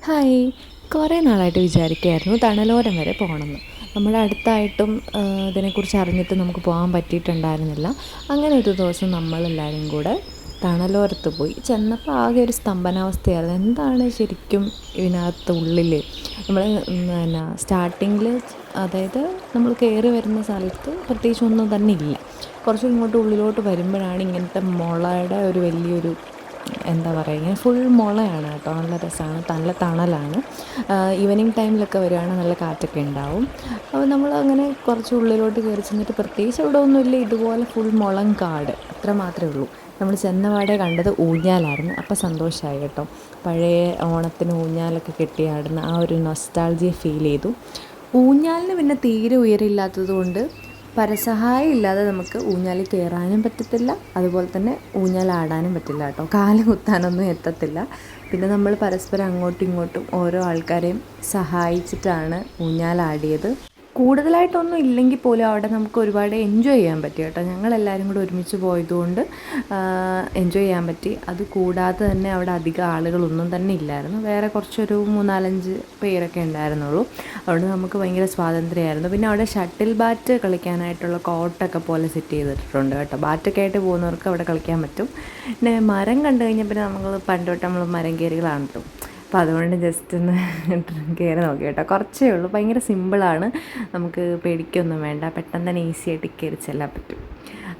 Hi. കുറേ നാളായിട്ട് വിചാരിക്കുകയായിരുന്നു തണലോരം വരെ പോകണമെന്ന്. നമ്മുടെ അടുത്തായിട്ടും ഇതിനെക്കുറിച്ച് അറിഞ്ഞിട്ട് നമുക്ക് പോകാൻ പറ്റിയിട്ടുണ്ടായിരുന്നില്ല. അങ്ങനെ ഒരു ദിവസം നമ്മളെല്ലാവരും കൂടെ തണലോരത്ത് പോയി. ചെന്നപ്പോൾ ആകെ ഒരു സ്തംഭനാവസ്ഥയായിരുന്നു. എന്താണ് ശരിക്കും ഇതിനകത്ത് ഉള്ളിൽ നമ്മൾ സ്റ്റാർട്ടിങ്ങിൽ, അതായത് നമ്മൾ കയറി വരുന്ന സ്ഥലത്ത് പ്രത്യേകിച്ച് ഒന്നും തന്നെ ഇല്ല. കുറച്ചും ഇങ്ങോട്ട് ഉള്ളിലോട്ട് വരുമ്പോഴാണ് ഇങ്ങനത്തെ മുളയുടെ ഒരു വലിയൊരു, എന്താ പറയുക, ഇങ്ങനെ ഫുൾ മുളയാണ് കേട്ടോ. നല്ല രസമാണ്, നല്ല തണലാണ്. ഈവനിങ് ടൈമിലൊക്കെ വരികയാണെങ്കിൽ നല്ല കാറ്റൊക്കെ ഉണ്ടാവും. അപ്പോൾ നമ്മൾ അങ്ങനെ കുറച്ച് ഉള്ളിലോട്ട് കയറി ചെന്നിട്ട് പ്രത്യേകിച്ച് ഇവിടെ ഒന്നുമില്ല, ഇതുപോലെ ഫുൾ മുളം കാട് അത്ര മാത്രമേ ഉള്ളൂ. നമ്മൾ ചെന്നപാടെ കണ്ടത് ഊഞ്ഞാലായിരുന്നു. അപ്പോൾ സന്തോഷമായി കേട്ടോ. പഴയ ഓണത്തിന് ഊഞ്ഞാലൊക്കെ കെട്ടിയാടുന്ന ആ ഒരു നൊസ്റ്റാൾജിയ ഫീൽ ചെയ്തു. ഊഞ്ഞാലിന് പിന്നെ തീരെ ഉയരമില്ലാത്തത് കൊണ്ട് പരസഹായം ഇല്ലാതെ നമുക്ക് ഊഞ്ഞാലിൽ കയറാനും പറ്റത്തില്ല, അതുപോലെ തന്നെ ഊഞ്ഞാലാടാനും പറ്റില്ല കേട്ടോ. കാല് കുത്താനൊന്നും എത്തത്തില്ല. പിന്നെ നമ്മൾ പരസ്പരം അങ്ങോട്ടും ഇങ്ങോട്ടും ഓരോ ആൾക്കാരെയും സഹായിച്ചിട്ടാണ് ഊഞ്ഞാലാടിയത്. കൂടുതലായിട്ടൊന്നും ഇല്ലെങ്കിൽ പോലും അവിടെ നമുക്ക് ഒരുപാട് എൻജോയ് ചെയ്യാൻ പറ്റി കേട്ടോ. ഞങ്ങളെല്ലാവരും കൂടെ ഒരുമിച്ച് പോയതുകൊണ്ട് എൻജോയ് ചെയ്യാൻ പറ്റി. അത് കൂടാതെ തന്നെ അവിടെ അധികം ആളുകളൊന്നും തന്നെ ഇല്ലായിരുന്നു. വേറെ കുറച്ചൊരു 3-4-5 പേരൊക്കെ ഉണ്ടായിരുന്നുള്ളൂ. അതുകൊണ്ട് നമുക്ക് ഭയങ്കര സ്വാതന്ത്ര്യമായിരുന്നു. പിന്നെ അവിടെ ഷട്ടിൽ ബാറ്റ് കളിക്കാനായിട്ടുള്ള കോർട്ടൊക്കെ പോലെ സെറ്റ് ചെയ്തിട്ടുണ്ട് കേട്ടോ. ബാറ്റൊക്കെ ആയിട്ട് പോകുന്നവർക്ക് അവിടെ കളിക്കാൻ പറ്റും. പിന്നെ മരം കണ്ടു കഴിഞ്ഞാൽ പിന്നെ നമ്മൾ പണ്ട് തൊട്ട് നമ്മൾ മരം കയറികളാണ് കേട്ടോ. അപ്പോൾ അതുകൊണ്ട് ജസ്റ്റ് ഒന്ന് കയറി നോക്കി കേട്ടോ. കുറച്ചേ ഉള്ളൂ, ഭയങ്കര സിമ്പിളാണ്. നമുക്ക് പേടിക്കൊന്നും വേണ്ട, പെട്ടെന്ന് തന്നെ ഈസി ആയിട്ട് കയറി ചെല്ലാൻ പറ്റും.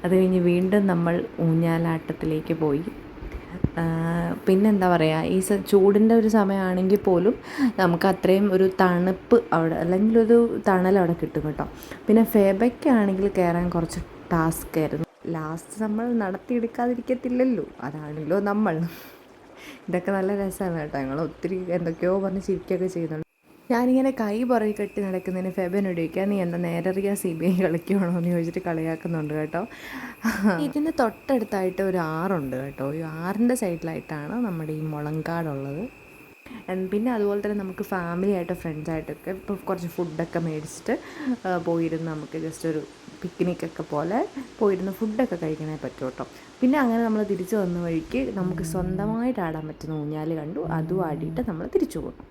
അത് കഴിഞ്ഞ് വീണ്ടും നമ്മൾ ഊഞ്ഞാലാട്ടത്തിലേക്ക് പോയി. പിന്നെന്താ പറയുക, ഈ ചൂടിൻ്റെ ഒരു സമയമാണെങ്കിൽ പോലും നമുക്ക് അത്രയും ഒരു തണുപ്പ് അവിടെ, അല്ലെങ്കിൽ ഒരു തണൽ അവിടെ കിട്ടും കേട്ടോ. പിന്നെ ഫേബയ്ക്കാണെങ്കിൽ കയറാൻ കുറച്ച് ടാസ്ക് ആയിരുന്നു. ലാസ്റ്റ് നമ്മൾ നടത്തിയെടുക്കാതിരിക്കത്തില്ലല്ലോ, അതാണല്ലോ നമ്മൾ. ഇതൊക്കെ നല്ല രസമാണ് കേട്ടോ. ഞങ്ങൾ ഒത്തിരി എന്തൊക്കെയോ പറഞ്ഞ് ചിരിക്കുകയൊക്കെ ചെയ്യുന്നുണ്ട്. ഞാനിങ്ങനെ കൈ പുറകെ കെട്ടി നടക്കുന്നതിന് ഫെബനോട് ചോദിക്കുക, നീ എന്താ നേരറിയ CBI കളിക്കുകയാണോ എന്ന് ചോദിച്ചിട്ട് കളിയാക്കുന്നുണ്ട് കേട്ടോ. ഇതിന് തൊട്ടടുത്തായിട്ട് ഒരു ആറുണ്ട് കേട്ടോ. ഈ ആറിൻ്റെ സൈഡിലായിട്ടാണ് നമ്മുടെ ഈ മുളങ്കാടുള്ളത്. പിന്നെ അതുപോലെ തന്നെ നമുക്ക് ഫാമിലിയായിട്ട് ഫ്രണ്ട്സായിട്ടൊക്കെ ഇപ്പോൾ കുറച്ച് ഫുഡൊക്കെ മേടിച്ചിട്ട് പോയിരുന്ന് നമുക്ക് ജസ്റ്റ് ഒരു പിക്നിക്കൊക്കെ പോലെ പോയിരുന്ന് ഫുഡൊക്കെ കഴിക്കാനേ പറ്റും കേട്ടോ. പിന്നെ അങ്ങനെ നമ്മൾ തിരിച്ചു വന്ന വഴിക്ക് നമുക്ക് സ്വന്തമായിട്ട് ആടാൻ പറ്റുന്ന ഊഞ്ഞാൽ കണ്ടു. അതും ആടിയിട്ട് നമ്മൾ തിരിച്ചു പോകും.